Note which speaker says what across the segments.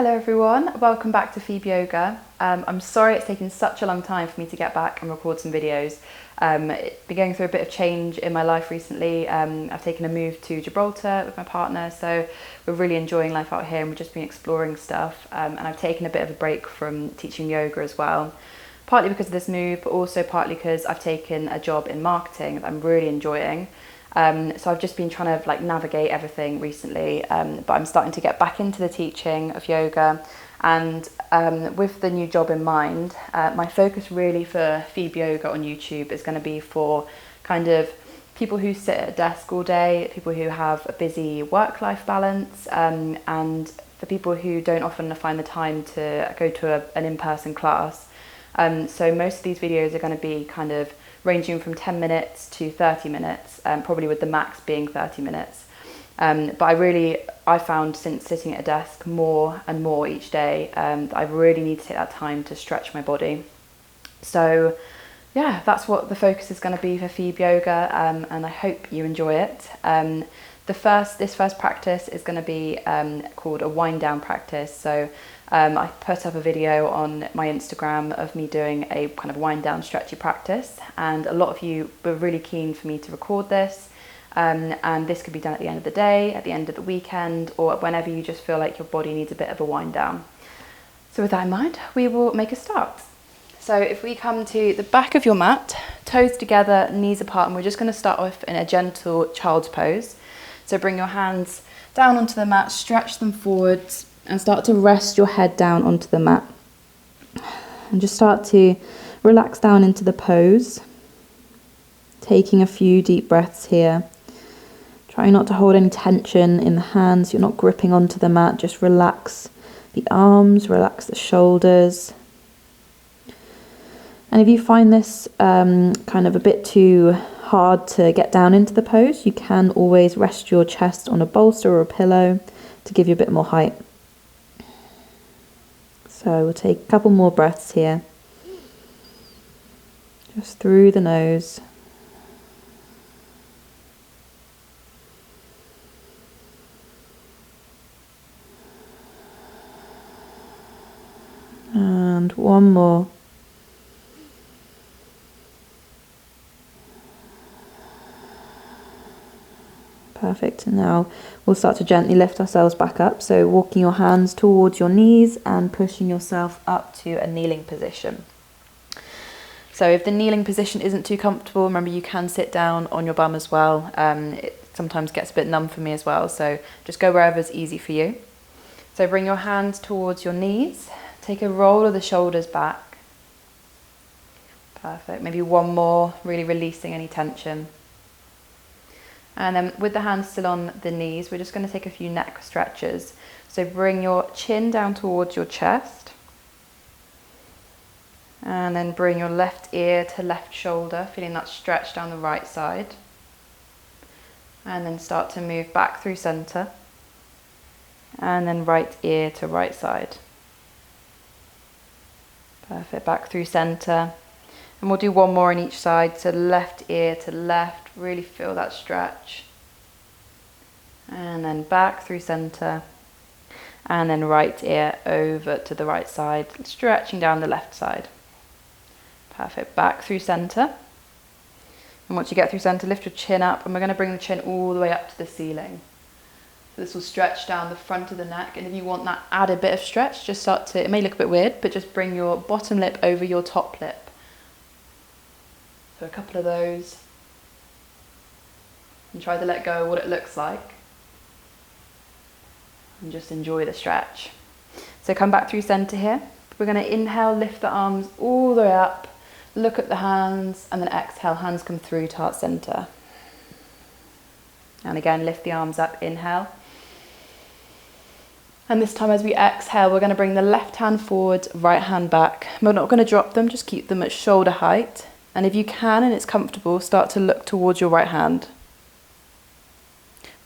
Speaker 1: Hello everyone, welcome back to PheebYoga. I'm sorry it's taken such a long time for me to get back and record some videos. Been going through a bit of change in my life recently. I've taken a move to Gibraltar with my partner, so we're really enjoying life out here and we've just been exploring stuff. And I've taken a bit of a break from teaching yoga as well, partly because of this move, but also partly because I've taken a job in marketing that I'm really enjoying. So I've just been trying to navigate everything recently, but I'm starting to get back into the teaching of yoga, and with the new job in mind, my focus really for PheebYoga on YouTube is going to be for kind of people who sit at a desk all day, people who have a busy work-life balance, and for people who don't often find the time to go to an in-person class. So most of these videos are going to be kind of ranging from 10 minutes to 30 minutes, probably with the max being 30 minutes. But I found since sitting at a desk more and more each day, that I really need to take that time to stretch my body. So yeah, that's what the focus is going to be for PheebYoga, and I hope you enjoy it. This first practice is going to be called a wind down practice. So I put up a video on my Instagram of me doing a kind of wind down stretchy practice, and a lot of you were really keen for me to record this, and this could be done at the end of the day, at the end of the weekend, or whenever you just feel like your body needs a bit of a wind down. So with that in mind, we will make a start. So if we come to the back of your mat, toes together, knees apart, and we're just going to start off in a gentle child's pose. So bring your hands down onto the mat, stretch them forwards, and start to rest your head down onto the mat. And just start to relax down into the pose. Taking a few deep breaths here. Try not to hold any tension in the hands. You're not gripping onto the mat. Just relax the arms, relax the shoulders. And if you find this kind of a bit too hard to get down into the pose, you can always rest your chest on a bolster or a pillow to give you a bit more height. So we'll take a couple more breaths here, just through the nose. And one more. Perfect. And now we'll start to gently lift ourselves back up. So walking your hands towards your knees and pushing yourself up to a kneeling position. So if the kneeling position isn't too comfortable, remember you can sit down on your bum as well. It sometimes gets a bit numb for me as well. So just go wherever's easy for you. So bring your hands towards your knees. Take a roll of the shoulders back. Perfect. Maybe one more, really releasing any tension. And then with the hands still on the knees, we're just going to take a few neck stretches. So bring your chin down towards your chest. And then bring your left ear to left shoulder, feeling that stretch down the right side. And then start to move back through center. And then right ear to right side. Perfect, back through center. And we'll do one more on each side, so left ear to left, really feel that stretch. And then back through center. And then right ear over to the right side, stretching down the left side. Perfect, back through center. And once you get through center, lift your chin up, and we're going to bring the chin all the way up to the ceiling. So this will stretch down the front of the neck, and if you want that added bit of stretch, just start to, it may look a bit weird, but just bring your bottom lip over your top lip. So a couple of those, and try to let go of what it looks like, and just enjoy the stretch. So come back through center here. We're going to inhale, lift the arms all the way up, look at the hands, and then exhale, hands come through to heart center. And again, lift the arms up, inhale. And this time as we exhale, we're going to bring the left hand forward, right hand back. We're not going to drop them, just keep them at shoulder height. And if you can and it's comfortable, start to look towards your right hand.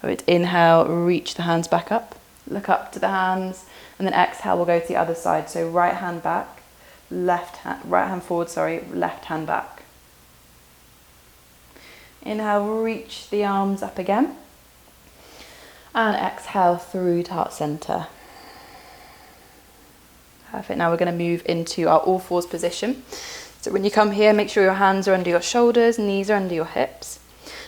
Speaker 1: So inhale, reach the hands back up, look up to the hands, and then exhale, we'll go to the other side. So right hand back, right hand forward, left hand back. Inhale, reach the arms up again. And exhale through to heart center. Perfect. Now we're going to move into our all fours position. So when you come here, make sure your hands are under your shoulders, knees are under your hips.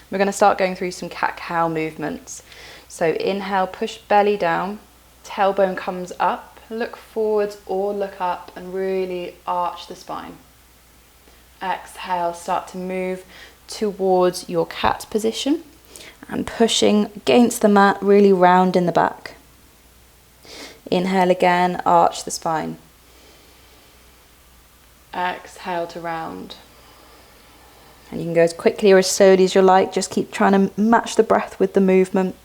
Speaker 1: We're going to start going through some cat-cow movements. So inhale, push belly down, tailbone comes up, look forwards or look up and really arch the spine. Exhale, start to move towards your cat position and pushing against the mat, really round in the back. Inhale again, arch the spine. Exhale to round. And you can go as quickly or as slowly as you like, just keep trying to match the breath with the movement.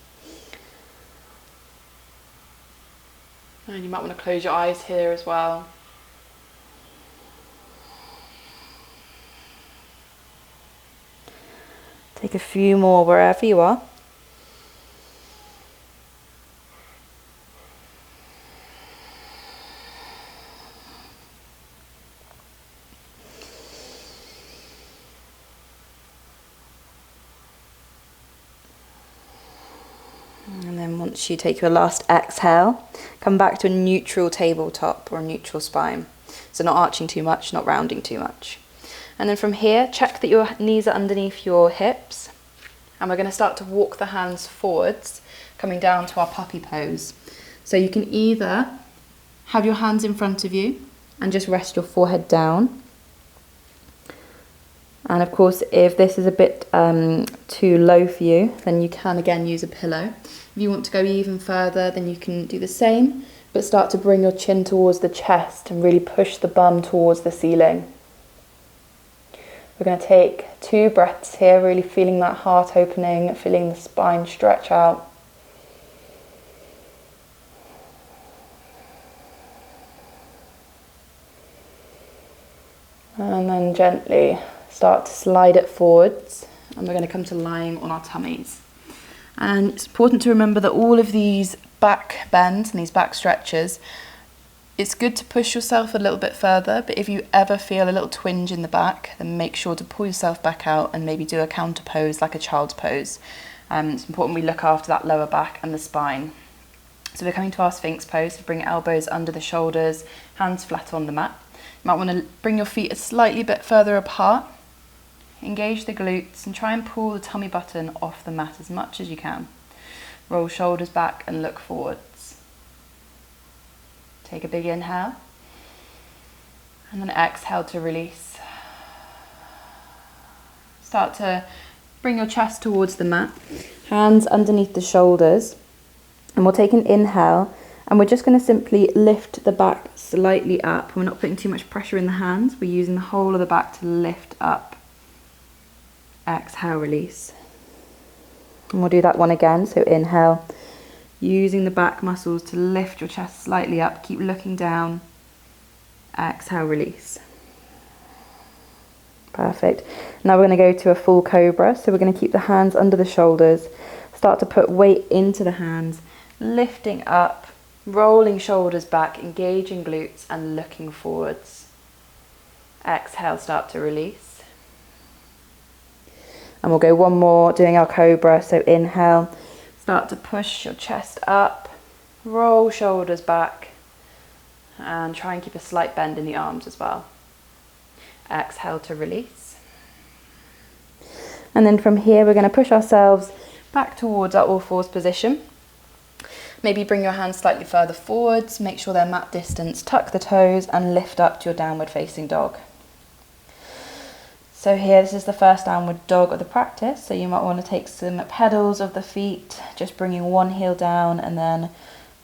Speaker 1: And you might want to close your eyes here as well. Take a few more wherever you are. And then once you take your last exhale, come back to a neutral tabletop or a neutral spine. So not arching too much, not rounding too much. And then from here, check that your knees are underneath your hips. And we're going to start to walk the hands forwards, coming down to our puppy pose. So you can either have your hands in front of you and just rest your forehead down. And of course, if this is a bit too low for you, then you can again use a pillow. If you want to go even further, then you can do the same, but start to bring your chin towards the chest and really push the bum towards the ceiling. We're going to take 2 breaths here, really feeling that heart opening, feeling the spine stretch out. And then gently start to slide it forwards, and we're going to come to lying on our tummies. And it's important to remember that all of these back bends and these back stretches, it's good to push yourself a little bit further, but if you ever feel a little twinge in the back, then make sure to pull yourself back out and maybe do a counter pose like a child's pose. It's important we look after that lower back and the spine. So we're coming to our Sphinx pose, so bring elbows under the shoulders, hands flat on the mat. You might want to bring your feet a slightly bit further apart. Engage the glutes and try and pull the tummy button off the mat as much as you can. Roll shoulders back and look forwards. Take a big inhale and then exhale to release. Start to bring your chest towards the mat, hands underneath the shoulders, and we'll take an inhale and we're just going to simply lift the back slightly up. We're not putting too much pressure in the hands, we're using the whole of the back to lift up. Exhale, release. And we'll do that one again. So inhale, using the back muscles to lift your chest slightly up. Keep looking down. Exhale, release. Perfect. Now we're going to go to a full cobra. So we're going to keep the hands under the shoulders. Start to put weight into the hands, lifting up, rolling shoulders back, engaging glutes and looking forwards. Exhale, start to release. And we'll go one more, doing our cobra. So inhale, start to push your chest up, roll shoulders back, and try and keep a slight bend in the arms as well. Exhale to release. And then from here, we're going to push ourselves back towards our all fours position. Maybe bring your hands slightly further forwards, make sure they're mat distance, tuck the toes, and lift up to your downward facing dog. So here, this is the first downward dog of the practice. So you might want to take some pedals of the feet, just bringing one heel down and then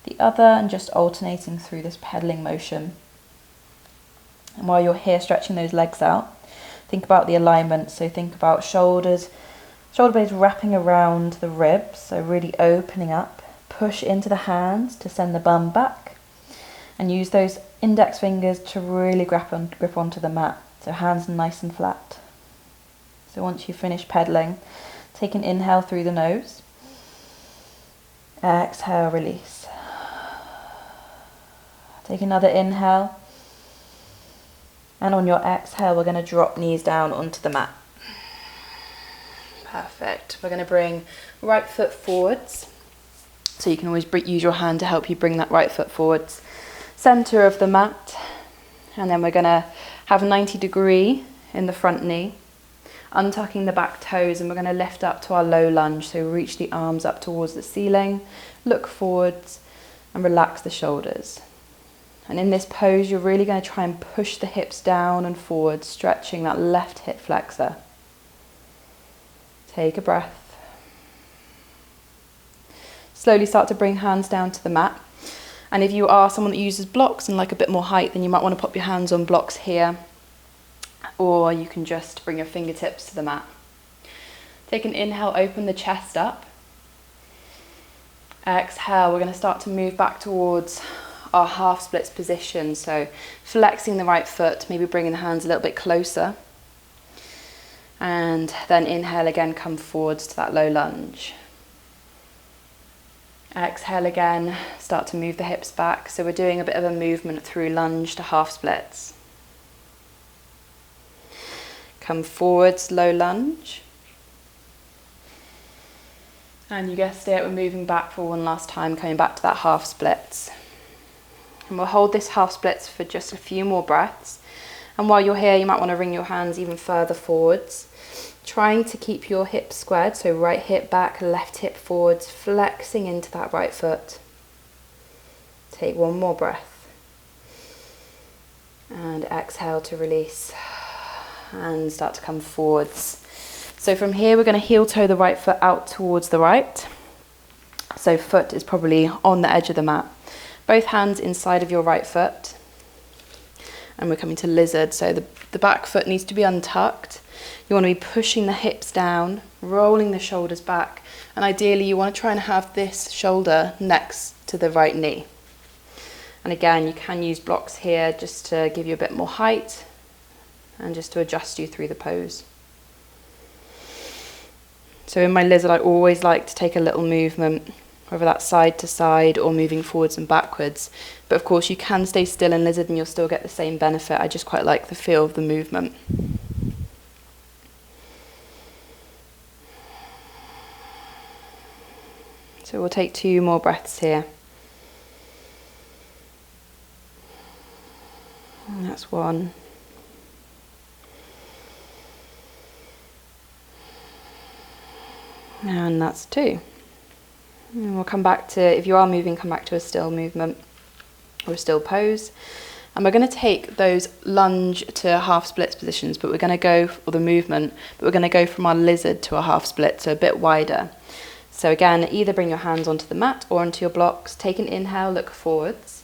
Speaker 1: the other, and just alternating through this pedaling motion. And while you're here stretching those legs out, think about the alignment. So think about shoulder blades wrapping around the ribs, so really opening up. Push into the hands to send the bum back, and use those index fingers to really grip onto the mat. So hands nice and flat. So once you finish pedaling, take an inhale through the nose. Exhale, release. Take another inhale. And on your exhale, we're going to drop knees down onto the mat. Perfect. We're going to bring right foot forwards. So you can always use your hand to help you bring that right foot forwards. center of the mat. And then we're going to have 90-degree in the front knee, untucking the back toes, and we're going to lift up to our low lunge. So reach the arms up towards the ceiling, look forwards and relax the shoulders. And in this pose, you're really going to try and push the hips down and forward, stretching that left hip flexor. Take a breath. Slowly start to bring hands down to the mat. And if you are someone that uses blocks and like a bit more height, then you might want to pop your hands on blocks here, or you can just bring your fingertips to the mat. Take an inhale, open the chest up. Exhale, we're going to start to move back towards our half splits position. So flexing the right foot, maybe bringing the hands a little bit closer. And then inhale again, come forwards to that low lunge. Exhale again, start to move the hips back. So we're doing a bit of a movement through lunge to half splits. Come forwards, low lunge. And you guessed it, we're moving back for one last time, coming back to that half splits. And we'll hold this half splits for just a few more breaths. And while you're here, you might want to bring your hands even further forwards, trying to keep your hips squared. So right hip back, left hip forwards, flexing into that right foot. Take one more breath. And exhale to release. And start to come forwards. So from here, we're going to heel toe the right foot out towards the right. So foot is probably on the edge of the mat. Both hands inside of your right foot. And we're coming to lizard. So the back foot needs to be untucked. You want to be pushing the hips down, rolling the shoulders back. And ideally, you want to try and have this shoulder next to the right knee. And again, you can use blocks here just to give you a bit more height and just to adjust you through the pose. So in my lizard, I always like to take a little movement, whether that's side to side or moving forwards and backwards. But of course, you can stay still in lizard and you'll still get the same benefit. I just quite like the feel of the movement. So we'll take 2 more breaths here. And that's 1. And that's 2. And we'll come back to, if you are moving, come back to a still movement or a still pose. And we're going to take those lunge to half splits positions, but we're going to go for the movement, but we're going to go from our lizard to a half split, so a bit wider. So again, either bring your hands onto the mat or onto your blocks. Take an inhale, look forwards.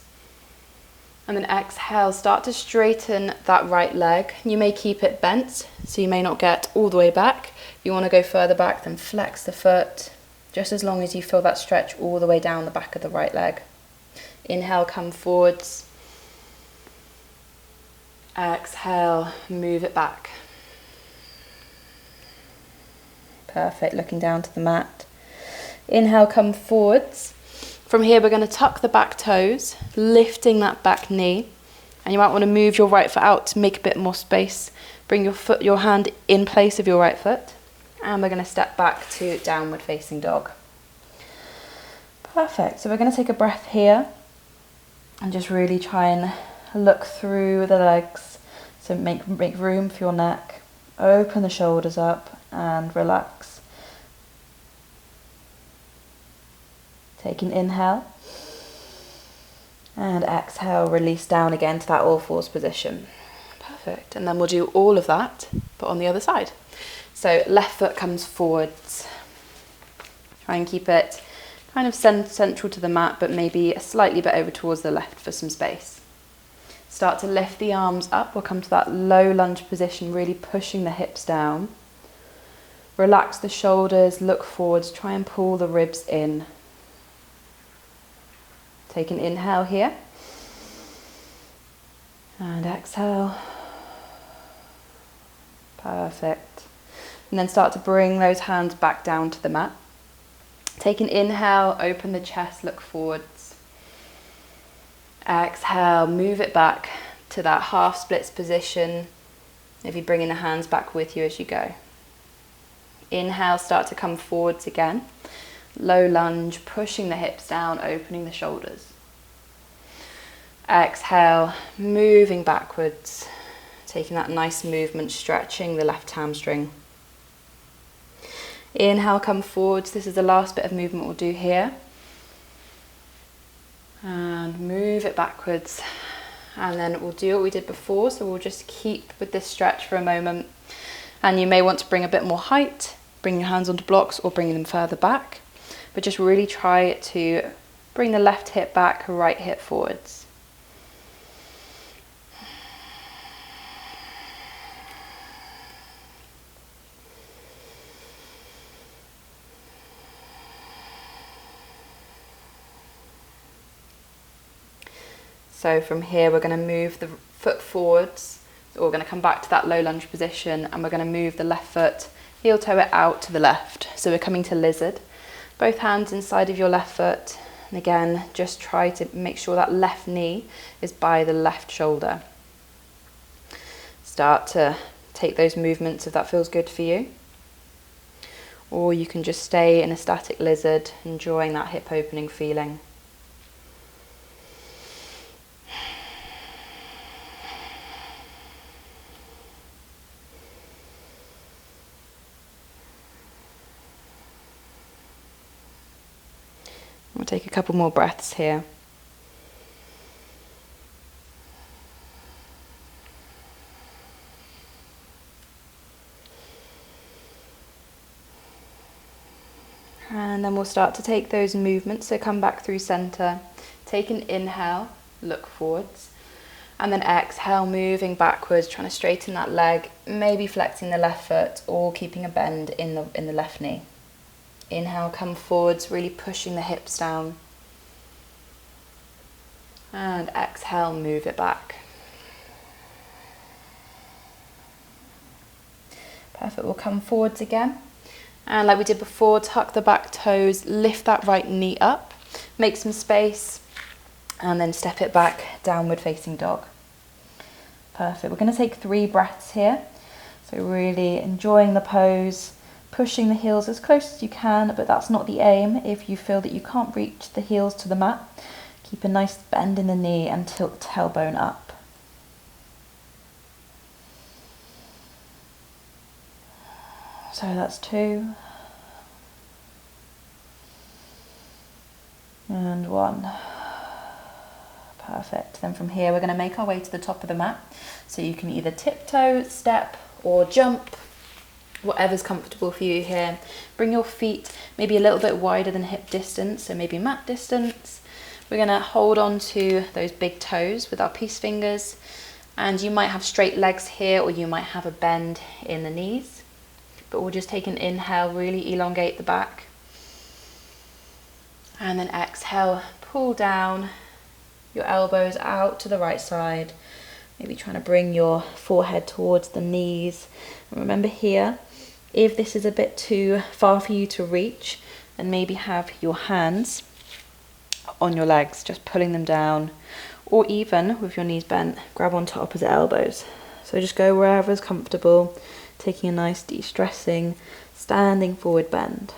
Speaker 1: And then exhale, start to straighten that right leg. You may keep it bent, so you may not get all the way back. If you want to go further back, then flex the foot, just as long as you feel that stretch all the way down the back of the right leg. Inhale, come forwards. Exhale, move it back. Perfect, looking down to the mat. Inhale, come forwards. From here, we're going to tuck the back toes, lifting that back knee. And you might want to move your right foot out to make a bit more space. Bring your hand in place of your right foot. And we're going to step back to downward facing dog. Perfect. So we're going to take a breath here and just really try and look through the legs. So make room for your neck. Open the shoulders up and relax. Take an inhale and exhale, release down again to that all fours position. Perfect. And then we'll do all of that, but on the other side. So left foot comes forwards. Try and keep it kind of central to the mat, but maybe a slightly bit over towards the left for some space. Start to lift the arms up. We'll come to that low lunge position, really pushing the hips down. Relax the shoulders, look forwards, try and pull the ribs in. Take an inhale here. And exhale. Perfect. And then start to bring those hands back down to the mat. Take an inhale, open the chest, look forwards. Exhale, move it back to that half splits position. Maybe bringing the hands back with you as you go. Inhale, start to come forwards again. Low lunge, pushing the hips down, opening the shoulders. Exhale, moving backwards, taking that nice movement, stretching the left hamstring. Inhale, come forwards. This is the last bit of movement we'll do here. And move it backwards. And then we'll do what we did before, so we'll just keep with this stretch for a moment. And you may want to bring a bit more height, bring your hands onto blocks or bring them further back. But just really try to bring the left hip back, right hip forwards. So from here, we're going to move the foot forwards. So we're going to come back to that low lunge position and we're going to move the left foot, heel toe it out to the left. So we're coming to lizard. Both hands inside of your left foot. And again, just try to make sure that left knee is by the left shoulder. Start to take those movements if that feels good for you. Or you can just stay in a static lizard, enjoying that hip opening feeling. We'll take a couple more breaths here. And then we'll start to take those movements. So come back through center, take an inhale, look forwards, and then exhale, moving backwards, trying to straighten that leg, maybe flexing the left foot or keeping a bend in the left knee. Inhale, come forwards, really pushing the hips down. And exhale, move it back. Perfect, we'll come forwards again. And like we did before, tuck the back toes, lift that right knee up, make some space, and then step it back, downward facing dog. Perfect, we're going to take 3 breaths here. So really enjoying the pose. Pushing the heels as close as you can, but that's not the aim. If you feel that you can't reach the heels to the mat, keep a nice bend in the knee and tilt the tailbone up. So that's 2. And 1. Perfect. Then from here, we're going to make our way to the top of the mat. So you can either tiptoe, step, or jump. Whatever's comfortable for you here. Bring your feet maybe a little bit wider than hip distance, so maybe mat distance. We're going to hold on to those big toes with our peace fingers, and you might have straight legs here or you might have a bend in the knees, but we'll just take an inhale, really elongate the back, and then exhale, pull down your elbows out to the right side, maybe trying to bring your forehead towards the knees. And remember here, if this is a bit too far for you to reach, then maybe have your hands on your legs, just pulling them down, or even with your knees bent, grab onto opposite elbows. So just go wherever is comfortable, taking a nice de-stressing, standing forward bend.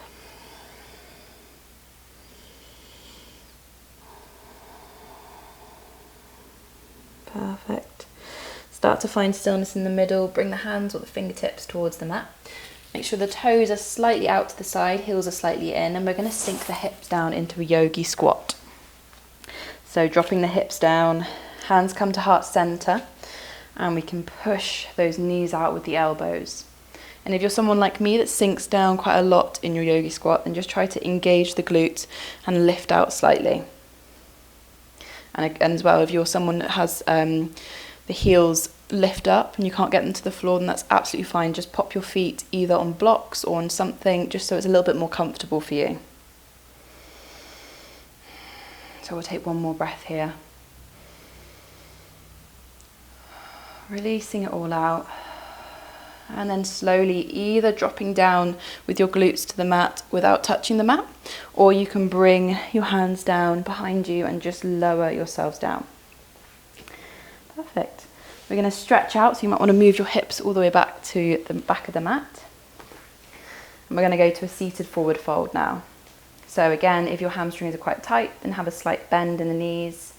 Speaker 1: Perfect. Start to find stillness in the middle, bring the hands or the fingertips towards the mat. Make sure the toes are slightly out to the side, heels are slightly in, and we're going to sink the hips down into a yogi squat. So dropping the hips down, hands come to heart center, and we can push those knees out with the elbows. And if you're someone like me that sinks down quite a lot in your yogi squat, then just try to engage the glutes and lift out slightly. And as well, if you're someone that has the heels lift up and you can't get them to the floor, then that's absolutely fine. Just pop your feet either on blocks or on something, just so it's a little bit more comfortable for you. So we'll take one more breath here. Releasing it all out. And then slowly either dropping down with your glutes to the mat without touching the mat, or you can bring your hands down behind you and just lower yourselves down. Perfect. We're going to stretch out, so you might want to move your hips all the way back to the back of the mat. And we're going to go to a seated forward fold now. So again, if your hamstrings are quite tight, then have a slight bend in the knees.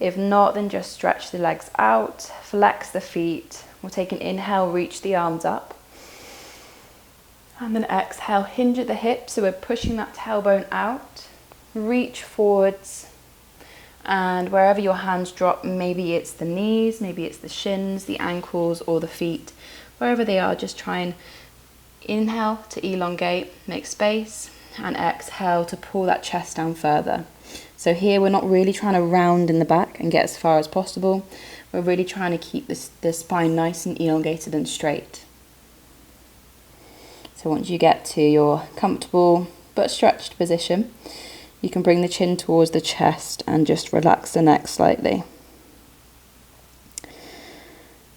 Speaker 1: If not, then just stretch the legs out, flex the feet. We'll take an inhale, reach the arms up. And then exhale, hinge at the hips, so we're pushing that tailbone out. Reach forwards. And wherever your hands drop, maybe it's the knees, maybe it's the shins, the ankles, or the feet. Wherever they are, just try and inhale to elongate, make space, and exhale to pull that chest down further. So here we're not really trying to round in the back and get as far as possible. We're really trying to keep the spine nice and elongated and straight. So once you get to your comfortable but stretched position, you can bring the chin towards the chest and just relax the neck slightly.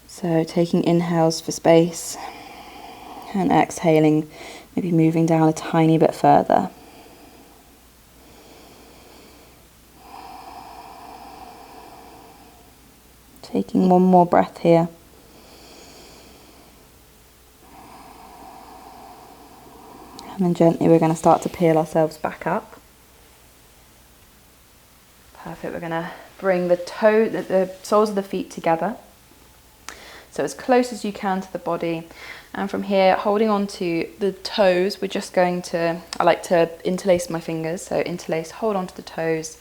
Speaker 1: So taking inhales for space and exhaling, maybe moving down a tiny bit further. Taking one more breath here. And then gently we're going to start to peel ourselves back up. Perfect. We're going to bring the soles of the feet together. So as close as you can to the body. And from here, holding on to the toes, we're just going to, I like to interlace my fingers. So interlace, hold on to the toes.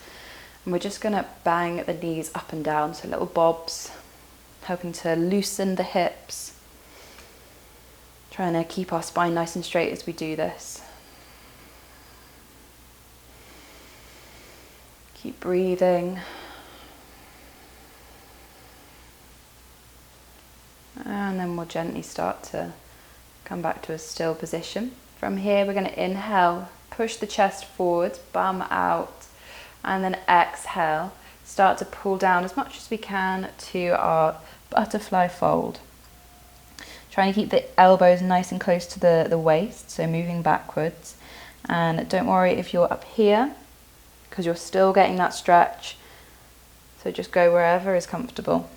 Speaker 1: And we're just going to bang the knees up and down. So little bobs, helping to loosen the hips. Trying to keep our spine nice and straight as we do this. Keep breathing. And then we'll gently start to come back to a still position. From here, we're going to inhale, push the chest forward, bum out, and then exhale. Start to pull down as much as we can to our butterfly fold. Trying to keep the elbows nice and close to the waist, so moving backwards. And don't worry if you're up here, because you're still getting that stretch. So just go wherever is comfortable.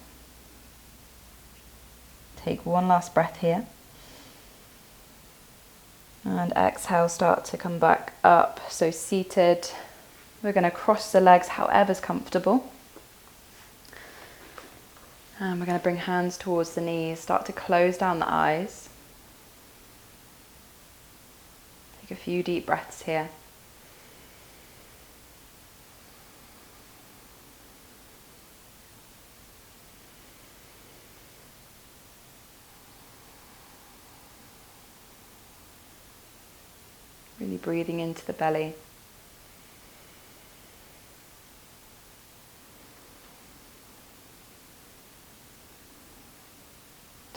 Speaker 1: Take one last breath here. And exhale, start to come back up. So seated, we're going to cross the legs however's comfortable. And we're going to bring hands towards the knees, start to close down the eyes. Take a few deep breaths here. Really breathing into the belly.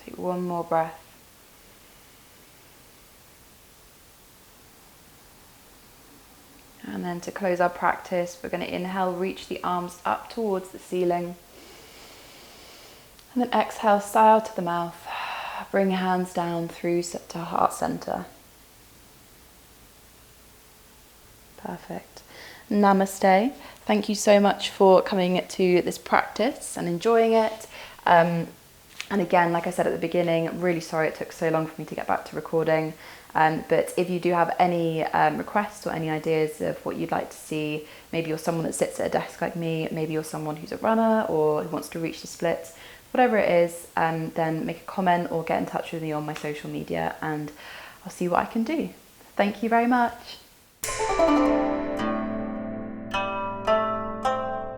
Speaker 1: Take one more breath. And then to close our practice, we're going to inhale, reach the arms up towards the ceiling. And then exhale, sigh out to the mouth. Bring your hands down through to heart center. Perfect. Namaste. Thank you so much for coming to this practice and enjoying it. And again, like I said at the beginning, I'm really sorry it took so long for me to get back to recording. But if you do have any requests or any ideas of what you'd like to see, maybe you're someone that sits at a desk like me, maybe you're someone who's a runner or who wants to reach the splits, whatever it is, then make a comment or get in touch with me on my social media and I'll see what I can do. Thank you very much.